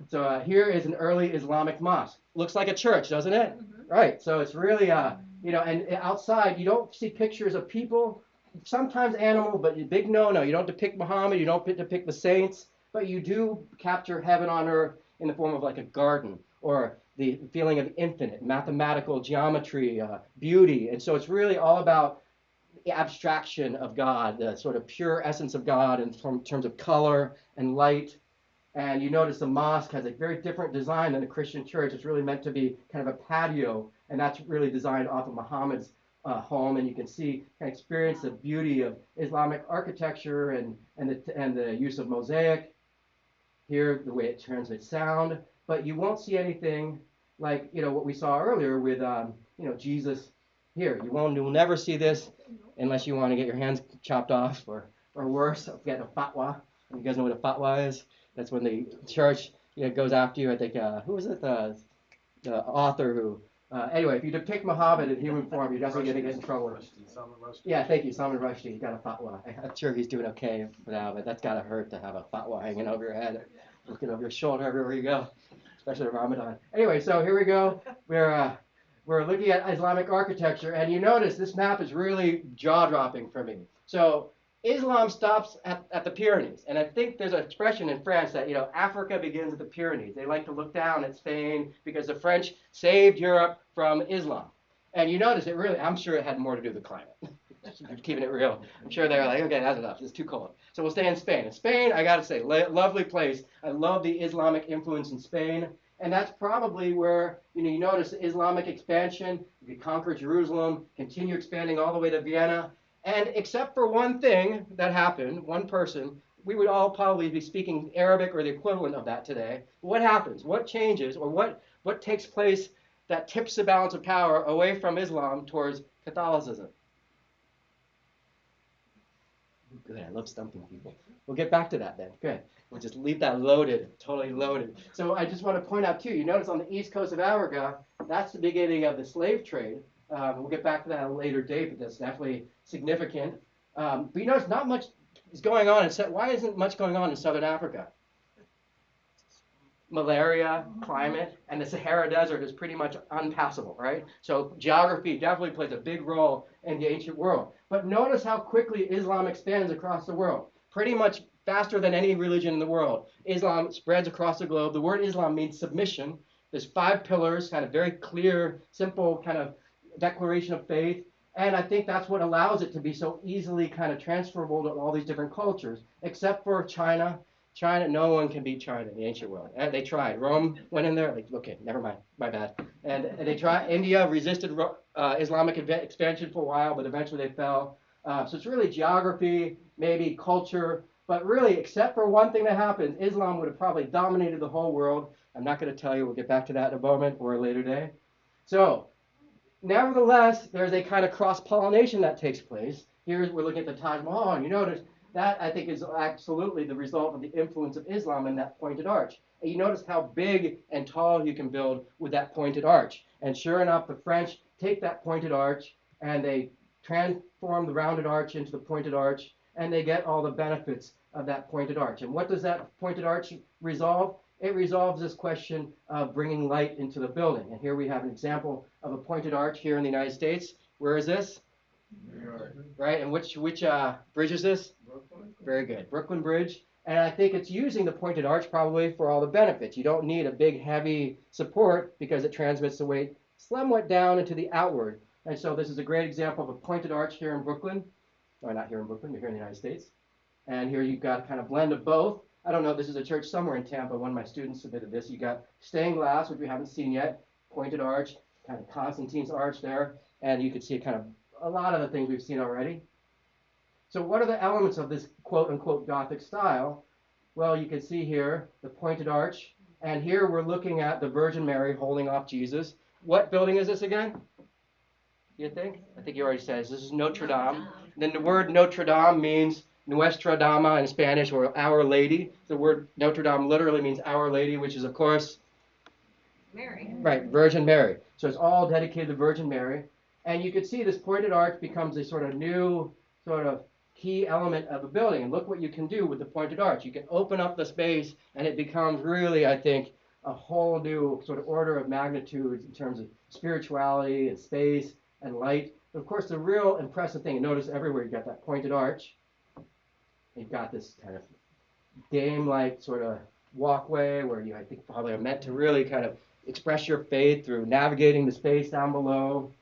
So here is an early Islamic mosque. Looks like a church, doesn't it? Mm-hmm. Right. So it's really, and outside you don't see pictures of people, sometimes animals, but big no-no. You don't depict Muhammad. You don't depict the saints, but you do capture heaven on earth in the form of like a garden or the feeling of infinite, mathematical geometry, beauty. And so it's really all about the abstraction of God, the sort of pure essence of God in terms of color and light. And you notice the mosque has a very different design than a Christian church. It's really meant to be kind of a patio, and that's really designed off of Muhammad's home. And you can see and experience the beauty of Islamic architecture and the use of mosaic. Here, the way it transmits sound. But you won't see anything like, what we saw earlier with, Jesus here. You'll never see this unless you want to get your hands chopped off or worse, get a fatwa. You guys know what a fatwa is? That's when the church goes after you. I think, who was it? The author who, anyway, if you depict Muhammad in human form, you're definitely going to get in trouble. Yeah, thank you, Salman Rushdie. He got a fatwa. I'm sure he's doing okay now, but that's got to hurt to have a fatwa hanging over your head, looking over your shoulder everywhere you go. especially Ramadan. Anyway, so here we go. We're looking at Islamic architecture, and you notice this map is really jaw-dropping for me. So Islam stops at the Pyrenees, and I think there's an expression in France that, Africa begins at the Pyrenees. They like to look down at Spain because the French saved Europe from Islam. And you notice it really, I'm sure it had more to do with the climate. Keeping it real. I'm sure they're like, okay, that's enough. It's too cold. So we'll stay in Spain. In Spain, I got to say, lovely place. I love the Islamic influence in Spain. And that's probably where, you notice the Islamic expansion. We conquer Jerusalem, continue expanding all the way to Vienna. And except for one thing that happened, one person, we would all probably be speaking Arabic or the equivalent of that today. What happens? What changes? Or what takes place that tips the balance of power away from Islam towards Catholicism? Good, I love stumping people. We'll get back to that then. Good. We'll just leave that loaded, totally loaded. So I just want to point out too, you notice on the east coast of Africa, that's the beginning of the slave trade. We'll get back to that at a later date, but that's definitely significant. But you notice not much is going on. Why isn't much going on in southern Africa? Malaria, climate, and the Sahara Desert is pretty much unpassable, right? So geography definitely plays a big role in the ancient world. But notice how quickly Islam expands across the world. Pretty much faster than any religion in the world. Islam spreads across the globe. The word Islam means submission. There's 5 pillars, kind of very clear, simple kind of declaration of faith. And I think that's what allows it to be so easily kind of transferable to all these different cultures, except for China. China, no one can beat China in the ancient world. They tried. Rome went in there, like, okay, never mind, my bad. And they tried. India resisted Islamic expansion for a while, but eventually they fell. So it's really geography, maybe culture, but really, except for one thing that happened, Islam would have probably dominated the whole world. I'm not going to tell you. We'll get back to that in a moment or a later day. So, nevertheless, there's a kind of cross-pollination that takes place. Here we're looking at the Taj Mahal, and you notice that, I think, is absolutely the result of the influence of Islam in that pointed arch. And you notice how big and tall you can build with that pointed arch. And sure enough, the French take that pointed arch and they transform the rounded arch into the pointed arch, and they get all the benefits of that pointed arch. And what does that pointed arch resolve? It resolves this question of bringing light into the building. And here we have an example of a pointed arch here in the United States. Where is this? New York. Right, and which bridge is this? Brooklyn. Very good, Brooklyn Bridge. And I think it's using the pointed arch probably for all the benefits. You don't need a big, heavy support because it transmits the weight somewhat down into the outward. And so this is a great example of a pointed arch here in Brooklyn. Or not here in Brooklyn, but here in the United States. And here you've got a kind of blend of both. I don't know, this is a church somewhere in Tampa. One of my students submitted this. You got stained glass, which we haven't seen yet, pointed arch, kind of Constantine's arch there. And you could see kind of a lot of the things we've seen already. So what are the elements of this quote-unquote Gothic style? Well, you can see here the pointed arch. And here we're looking at the Virgin Mary holding off Jesus. What building is this again? You think? I think you already said this. This is Notre Dame. Then the word Notre Dame means Nuestra Dama in Spanish, or Our Lady. The word Notre Dame literally means Our Lady, which is, of course, Mary. right, Virgin Mary. So it's all dedicated to Virgin Mary. And you can see this pointed arch becomes a sort of new sort of key element of a building. And look what you can do with the pointed arch. You can open up the space, and it becomes really, I think, a whole new sort of order of magnitude in terms of spirituality and space and light. But of course, the real impressive thing, and notice everywhere you've got that pointed arch. You've got this kind of dame-like sort of walkway where you, I think, probably are meant to really kind of express your faith through navigating the space down below.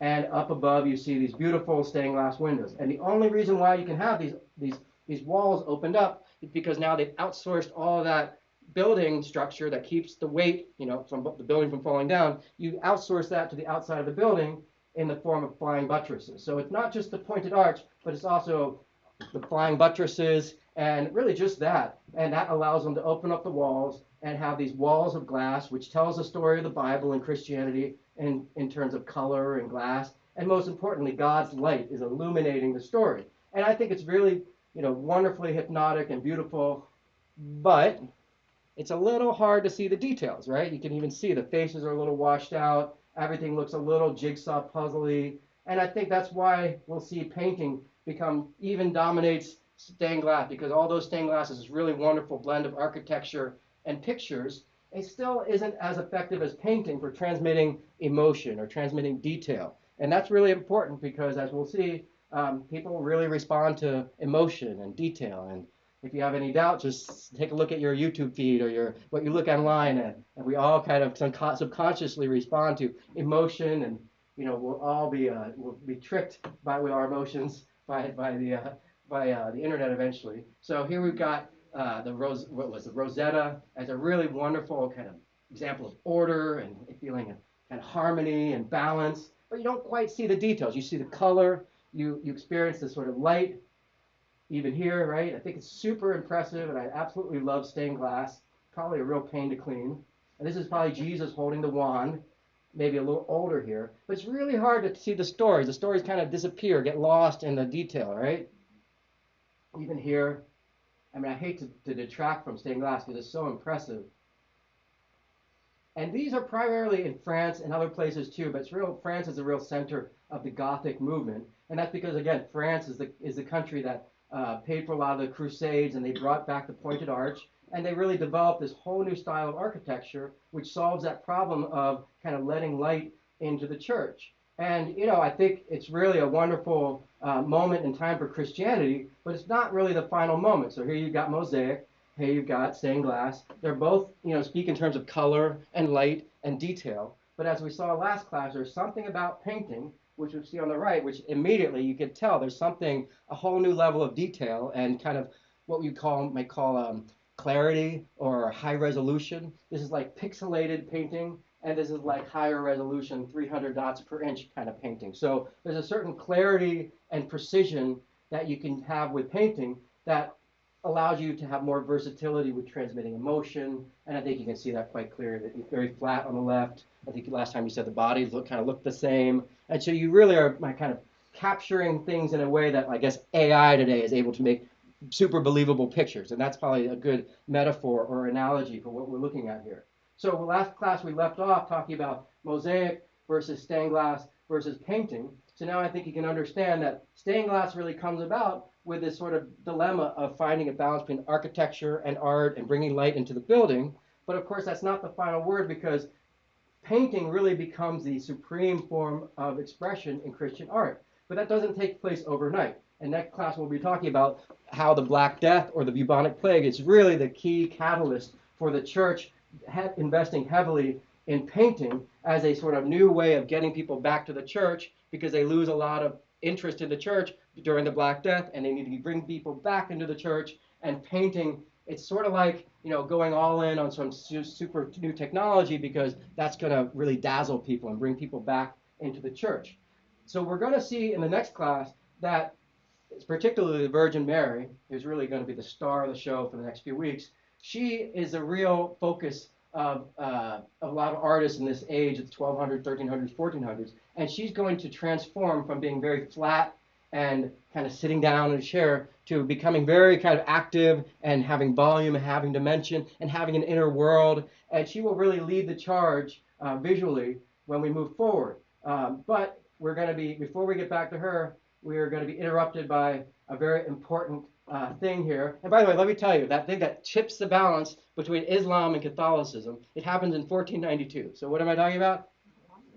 And up above, you see these beautiful stained glass windows. And the only reason why you can have these walls opened up is because now they've outsourced all of that building structure that keeps the weight, from the building from falling down. You outsource that to the outside of the building in the form of flying buttresses. So it's not just the pointed arch, but it's also the flying buttresses and really just that. And that allows them to open up the walls and have these walls of glass, which tells the story of the Bible and Christianity in terms of color and glass. And most importantly, God's light is illuminating the story. And I think it's really, wonderfully hypnotic and beautiful, but it's a little hard to see the details, right? You can even see the faces are a little washed out. Everything looks a little jigsaw puzzly. And I think that's why we'll see painting even dominates stained glass, because all those stained glass is this really wonderful blend of architecture and pictures. it still isn't as effective as painting for transmitting emotion or transmitting detail. And that's really important because, as we'll see, people really respond to emotion and detail. And if you have any doubt, just take a look at your YouTube feed or what you look online, and we all kind of subconsciously respond to emotion, and we'll be tricked with our emotions by the internet eventually. So here we've got the Rosetta as a really wonderful kind of example of order and feeling of kind of harmony and balance. But you don't quite see the details. You see the color. You experience the sort of light. Even here, right? I think it's super impressive, and I absolutely love stained glass. Probably a real pain to clean. And this is probably Jesus holding the wand, maybe a little older here. But it's really hard to see the stories. The stories kind of disappear, get lost in the detail, right? Even here, I mean, I hate to detract from stained glass because it's so impressive. And these are primarily in France and other places too, but France is the real center of the Gothic movement. And that's because, again, France is the country that paid for a lot of the Crusades, and they brought back the pointed arch, and they really developed this whole new style of architecture, which solves that problem of kind of letting light into the church. And, I think it's really a wonderful moment in time for Christianity, but it's not really the final moment. So here you've got mosaic, here you've got stained glass. They're both, speak in terms of color and light and detail. But as we saw last class, there's something about painting, which we see on the right, which immediately you could tell there's a whole new level of detail and kind of what we might call clarity or high resolution. This is like pixelated painting, and this is like higher resolution, 300 dots per inch kind of painting. So there's a certain clarity and precision that you can have with painting that allows you to have more versatility with transmitting emotion, and I think you can see that quite clearly. It's very flat on the left. I think last time you said the bodies kind of look the same, and so you really are kind of capturing things in a way that I guess AI today is able to make super believable pictures, and that's probably a good metaphor or analogy for what we're looking at here. So last class we left off talking about mosaic versus stained glass versus painting. So now I think you can understand that stained glass really comes about with this sort of dilemma of finding a balance between architecture and art and bringing light into the building. But of course, that's not the final word, because painting really becomes the supreme form of expression in Christian art. But that doesn't take place overnight. And next class we'll be talking about how the Black Death or the bubonic plague is really the key catalyst for the church investing heavily in painting as a sort of new way of getting people back to the church, because they lose a lot of interest in the church during the Black Death, and they need to bring people back into the church. And painting, it's sort of like going all in on some super new technology, because that's going to really dazzle people and bring people back into the church. So we're going to see in the next class that it's particularly the Virgin Mary, who's really going to be the star of the show for the next few weeks. She is a real focus of a lot of artists in this age of the 1200s, 1300s, 1400s, and she's going to transform from being very flat and kind of sitting down in a chair to becoming very kind of active and having volume and having dimension and having an inner world, and she will really lead the charge visually when we move forward. But we're going to be, before we get back to her, we are going to be interrupted by a very important thing here. And by the way, let me tell you, that thing that chips the balance between Islam and Catholicism, it happens in 1492. So what am I talking about?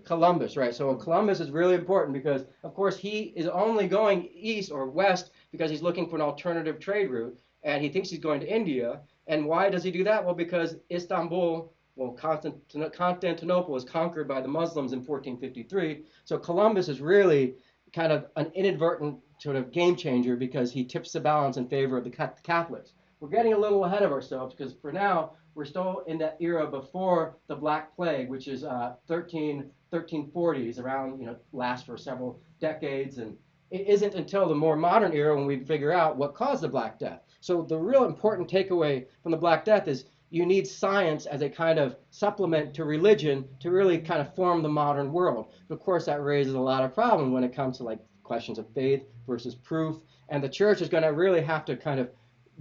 Columbus, right? So Columbus is really important because, of course, he is only going east or west because he's looking for an alternative trade route, and he thinks he's going to India. And why does he do that? Well, because Istanbul, Constantinople was conquered by the Muslims in 1453. So Columbus is really kind of an inadvertent sort of game changer because he tips the balance in favor of the Catholics. We're getting a little ahead of ourselves because for now we're still in that era before the Black Plague, which is 1340s, around, lasts for several decades, and it isn't until the more modern era when we figure out what caused the Black Death. So the real important takeaway from the Black Death is you need science as a kind of supplement to religion to really kind of form the modern world. But of course, that raises a lot of problems when it comes to like questions of faith versus proof. And the church is going to really have to kind of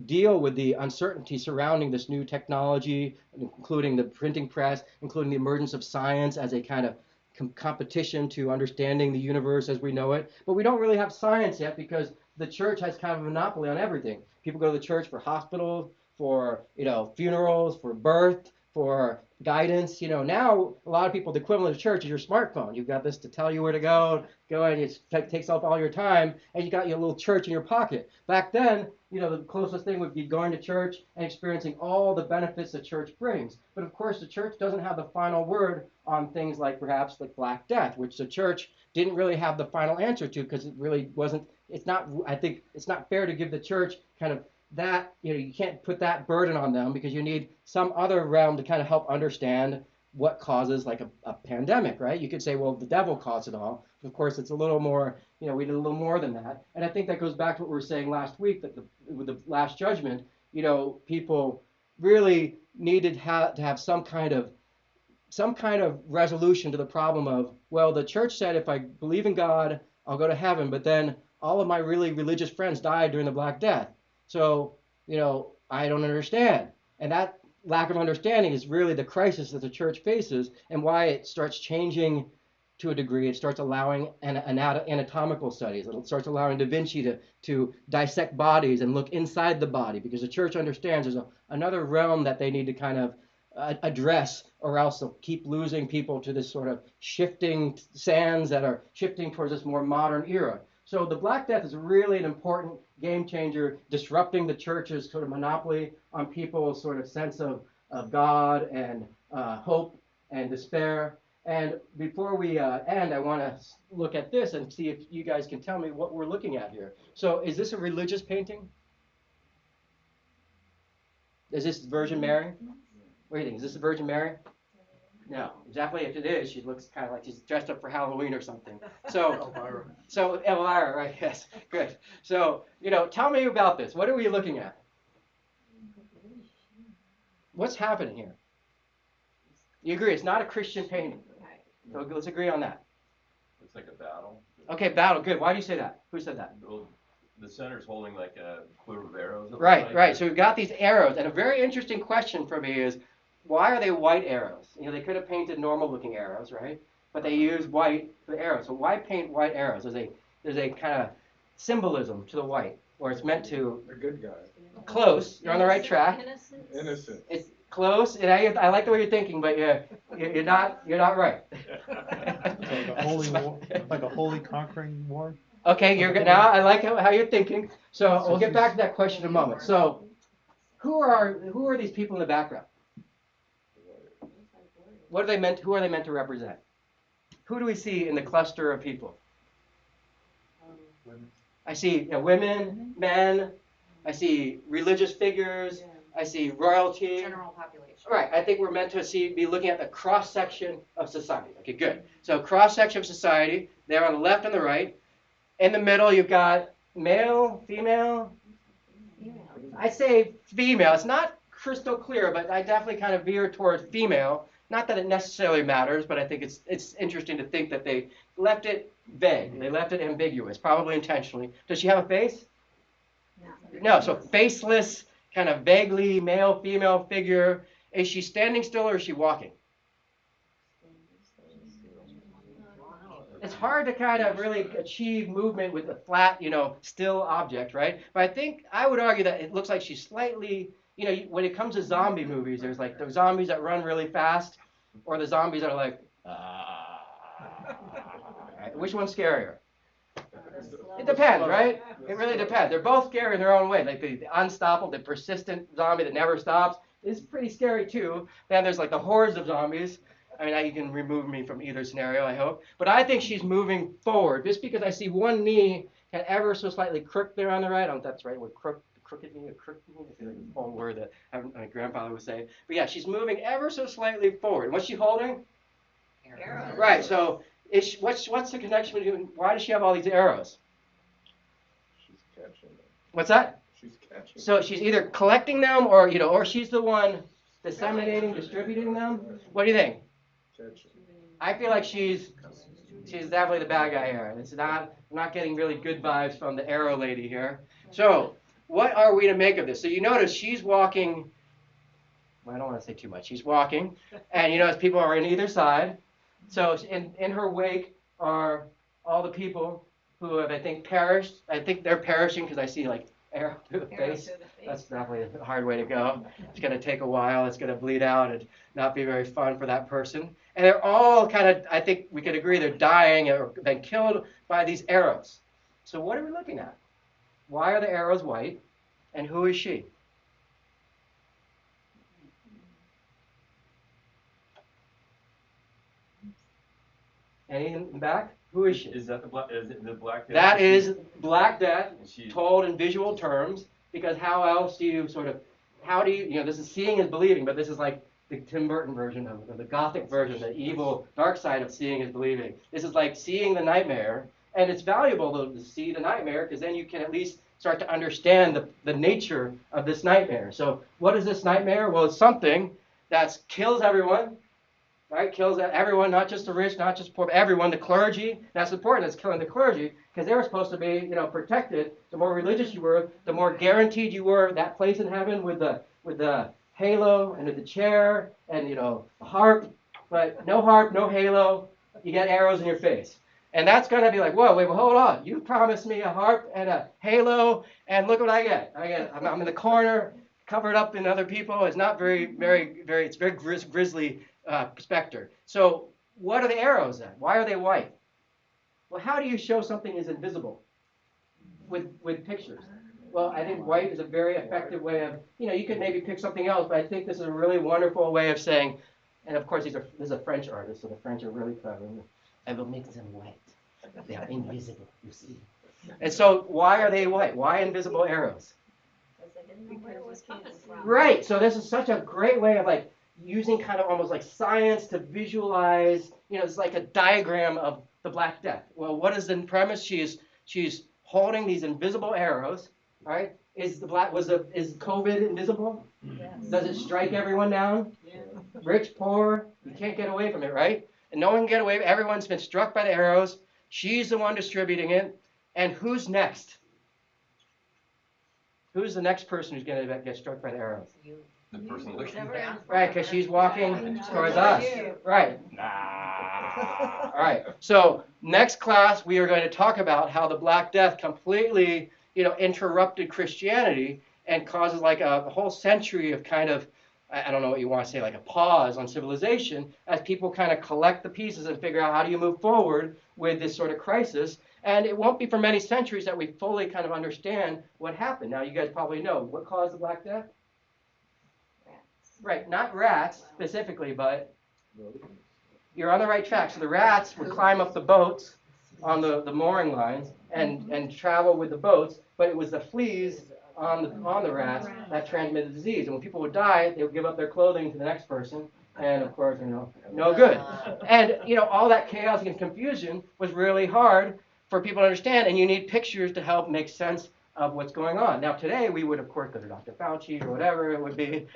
deal with the uncertainty surrounding this new technology, including the printing press, including the emergence of science as a kind of competition to understanding the universe as we know it. But we don't really have science yet because the church has kind of a monopoly on everything. People go to the church for hospitals, for funerals, for birth, for guidance. Now a lot of people, the equivalent of church is your smartphone. You've got this to tell you where to go, and it takes up all your time, and you got your little church in your pocket. Back then, the closest thing would be going to church and experiencing all the benefits the church brings. But of course, the church doesn't have the final word on things like perhaps like Black Death, which the church didn't really have the final answer to, because it really wasn't. I think it's not fair to give the church kind of that, you can't put that burden on them, because you need some other realm to kind of help understand what causes like a pandemic, right? You could say, well, the devil caused it all. Of course, it's a little more, we did a little more than that. And I think that goes back to what we were saying last week, that with the last judgment, people really needed to have some kind of resolution to the problem of, well, the church said if I believe in God, I'll go to heaven, but then all of my really religious friends died during the Black Death. So, I don't understand. And that lack of understanding is really the crisis that the church faces, and why it starts changing to a degree. It starts allowing anatomical studies. It starts allowing Da Vinci to dissect bodies and look inside the body, because the church understands there's another realm that they need to kind of address, or else they'll keep losing people to this sort of shifting sands that are shifting towards this more modern era. So the Black Death is really an important game changer, disrupting the church's sort of monopoly on people's sort of sense of God and hope and despair. And before we end, I want to look at this and see if you guys can tell me what we're looking at here. So is this a religious painting? Is this Virgin Mary? What do you think? Is this the Virgin Mary? No, exactly. If it is, she looks kind of like she's dressed up for Halloween or something. So, Elvira, right? Yes, good. So, tell me about this. What are we looking at? What's happening here? You agree? It's not a Christian painting. So let's agree on that. Looks like a battle. Okay, battle. Good. Why do you say that? Who said that? Well, the center's holding like a quiver of arrows. Right. So we've got these arrows, and a very interesting question for me is, why are they white arrows? They could have painted normal-looking arrows, right? But they use white for the arrows. So why paint white arrows? There's a kind of symbolism to the white, where it's meant to. A good guy. Close. You're on the right track. Innocent. It's close, and I like the way you're thinking, but you're not right. Like a holy conquering war. Okay, you're good now. I like how you're thinking. So we'll get back to that question in a moment. So who are these people in the background? What are they meant? Who are they meant to represent? Who do we see in the cluster of people? Women. I see women, men. I see religious figures. I see royalty. General population. Right. I think we're meant to be looking at the cross section of society. Okay, good. So cross section of society. There on the left and the right. In the middle, you've got male, female. I say female. It's not crystal clear, but I definitely kind of veer towards female. Not that it necessarily matters, but I think it's interesting to think that they left it vague. They left it ambiguous, probably intentionally. Does she have a face? No. So faceless, kind of vaguely male, female figure. Is she standing still or is she walking? It's hard to kind of really achieve movement with a flat, still object, right? But I would argue that it looks like she's slightly, when it comes to zombie movies, there's like the zombies that run really fast, or the zombies that are like, right? Which one's scarier? It depends, right? It really depends. They're both scary in their own way. Like the unstoppable, the persistent zombie that never stops is pretty scary too. Then there's like the hordes of zombies. I mean, you can remove me from either scenario, I hope. But I think she's moving forward, just because I see one knee kind of ever so slightly crooked there on the right. I don't know if that's right, crooked knee, I feel like it's a whole word that my grandfather would say. But yeah, she's moving ever so slightly forward. And what's she holding? Arrows. Right, so what's the connection between, why does she have all these arrows? She's catching them. What's that? She's catching So she's either collecting them or she's the one disseminating, distributing them. What do you think? Catching. I feel like she's definitely the bad guy here. I'm not getting really good vibes from the arrow lady here. So what are we to make of this? So you notice she's walking. Well, I don't want to say too much. She's walking, and you notice people are on either side. So in her wake are all the people who have, I think, perished. I think they're perishing because I see like arrow through the Arrow face. through the face. That's definitely a hard way to go. It's going to take a while. It's going to bleed out and not be very fun for that person. And they're all kind of, I think we could agree, they're dying or been killed by these arrows. So what are we looking at? Why are the arrows white? And who is she? Any in the back? Who is she? Is that the black, is it the Black Death? That is Black Death, And she, told in visual terms, because how else do you sort of, how do you, this is seeing is believing, but this is like the Tim Burton version of the Gothic version, the evil, dark side of seeing is believing. This is like seeing the nightmare, and it's valuable to see the nightmare, because then you can at least start to understand the nature of this nightmare. So what is this nightmare? Well, it's something that kills everyone, right? Kills everyone, not just the rich, not just poor, but everyone. The clergy, that's important. It's killing the clergy because they were supposed to be, protected. The more religious you were, the more guaranteed you were that place in heaven with the halo and the chair and the harp. But no harp, no halo. You get arrows in your face, and that's gonna be like, whoa, wait, well, hold on. You promised me a harp and a halo, and look what I get. I'm in the corner, covered up in other people. It's not very, very, very. It's very grisly. Specter. So what are the arrows then? Why are they white? Well, how do you show something is invisible with pictures? Well, I think white is a very effective way of, you could maybe pick something else, but I think this is a really wonderful way of saying, and of course this is a French artist, so the French are really clever. I will make them white. They are invisible, you see. And so why are they white? Why invisible arrows? Because they didn't know where it was coming from. Right, so this is such a great way of using kind of almost like science to visualize, it's like a diagram of the Black Death. Well, what is the premise? She's holding these invisible arrows, right? Is COVID invisible? Yes. Does it strike everyone down? Yeah. Rich, poor, you can't get away from it, right? And no one can get away. Everyone's been struck by the arrows. She's the one distributing it. And who's next? Who's the next person who's going to get struck by the arrows? You. the person looking down. Right, because she's walking towards us. Right. All right. So next class, we are going to talk about how the Black Death completely, interrupted Christianity and causes like a whole century of kind of, I don't know what you want to say, like a pause on civilization as people kind of collect the pieces and figure out how do you move forward with this sort of crisis. And it won't be for many centuries that we fully kind of understand what happened. Now, you guys probably know what caused the Black Death. Right, not rats specifically, but you're on the right track. So the rats would climb up the boats on the mooring lines and travel with the boats, but it was the fleas on the rats that transmitted the disease. And when people would die, they would give up their clothing to the next person, and of course, no good. And all that chaos and confusion was really hard for people to understand, and you need pictures to help make sense of what's going on. Now today we would of course go to Dr. Fauci or whatever it would be,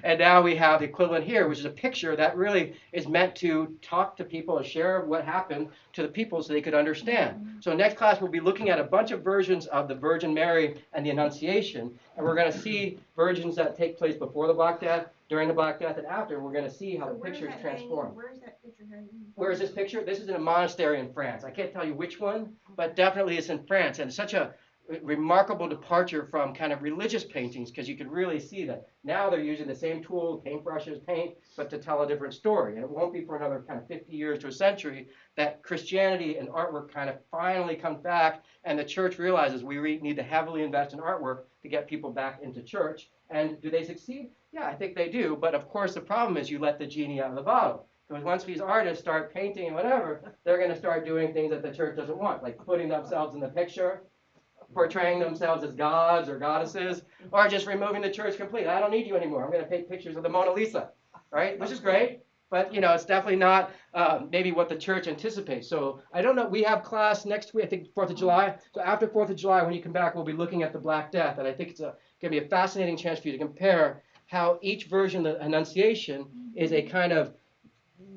and now we have the equivalent here, which is a picture that really is meant to talk to people and share what happened to the people so they could understand. So next class we'll be looking at a bunch of versions of the Virgin Mary and the Annunciation, and we're going to see versions that take place before the Black Death, during the Black Death, and after. We're going to see how the pictures transform. Where's that picture hanging? Where is this picture? This is in a monastery in France. I can't tell you which one, but definitely it's in France, and it's such a remarkable departure from kind of religious paintings, because you can really see that now they're using the same tool, paintbrushes, paint, but to tell a different story. And it won't be for another kind of 50 years to a century that Christianity and artwork kind of finally comes back, and the church realizes we need to heavily invest in artwork to get people back into church. And do they succeed? Yeah, I think they do. But of course the problem is you let the genie out of the bottle. Because once these artists start painting and whatever, they're going to start doing things that the church doesn't want, like putting themselves in the picture, portraying themselves as gods or goddesses, or just removing the church completely. I don't need you anymore. I'm going to paint pictures of the Mona Lisa, right? Which is great, but it's definitely not maybe what the church anticipates. So I don't know. We have class next week, I think 4th of July. So after 4th of July, when you come back, we'll be looking at the Black Death, and I think it's going to be a fascinating chance for you to compare how each version of the Annunciation is a kind of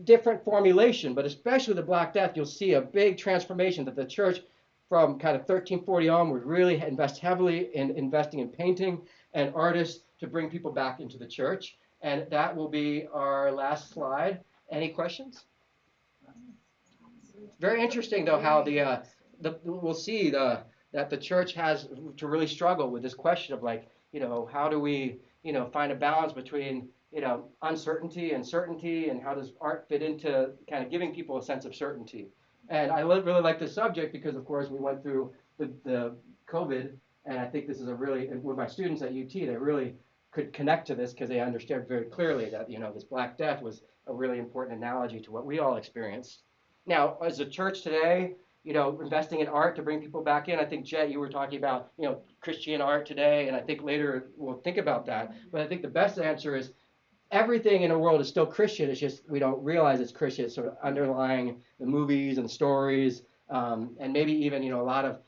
different formulation, but especially the Black Death, you'll see a big transformation that the church from kind of 1340 onward really invests heavily in investing in painting and artists to bring people back into the church. And that will be our last slide. Any questions? Very interesting though how we'll see that the church has to really struggle with this question of like, how do we, find a balance between, uncertainty and certainty, and how does art fit into kind of giving people a sense of certainty? And I really like this subject because, of course, we went through the COVID, and I think this is a really, with my students at UT, they really could connect to this because they understand very clearly that, this Black Death was a really important analogy to what we all experienced. Now, as a church today, investing in art to bring people back in. I think, Jet, you were talking about, Christian art today, and I think later we'll think about that. But I think the best answer is everything in the world is still Christian. It's just we don't realize it's Christian. It's sort of underlying the movies and stories, and maybe even, a lot of,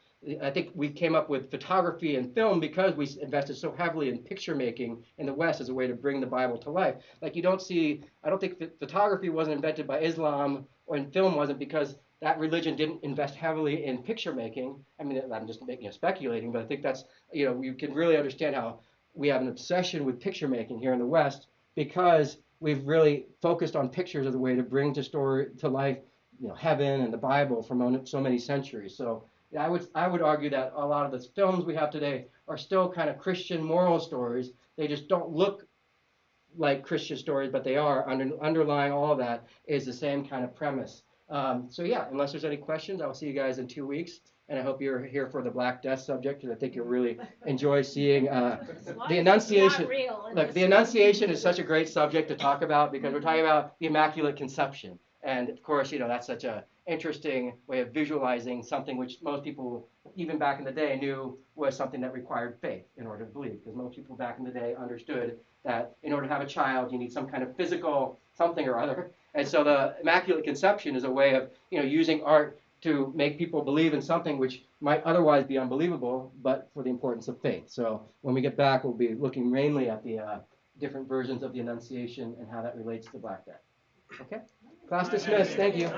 I think we came up with photography and film because we invested so heavily in picture making in the West as a way to bring the Bible to life. Like I don't think photography wasn't invented by Islam, or in film wasn't because that religion didn't invest heavily in picture making. I mean, I'm just speculating, but I think that's, you can really understand how we have an obsession with picture making here in the West because we've really focused on pictures as a way to bring to life, heaven and the Bible for so many centuries. So I would argue that a lot of the films we have today are still kind of Christian moral stories. They just don't look like Christian stories, but they are underlying all of that is the same kind of premise. So yeah, unless there's any questions, I'll see you guys in 2 weeks, and I hope you're here for the Black Death subject, because I think you'll really enjoy seeing the Annunciation. Look, the Annunciation is such a great subject to talk about because we're talking about the Immaculate Conception, and of course, that's such a interesting way of visualizing something which most people, even back in the day, knew was something that required faith in order to believe, because most people back in the day understood that in order to have a child, you need some kind of physical something or other. And so the Immaculate Conception is a way of, using art to make people believe in something which might otherwise be unbelievable, but for the importance of faith. So when we get back, we'll be looking mainly at the different versions of the Annunciation and how that relates to Black Death. Okay? Class dismissed. Thank you.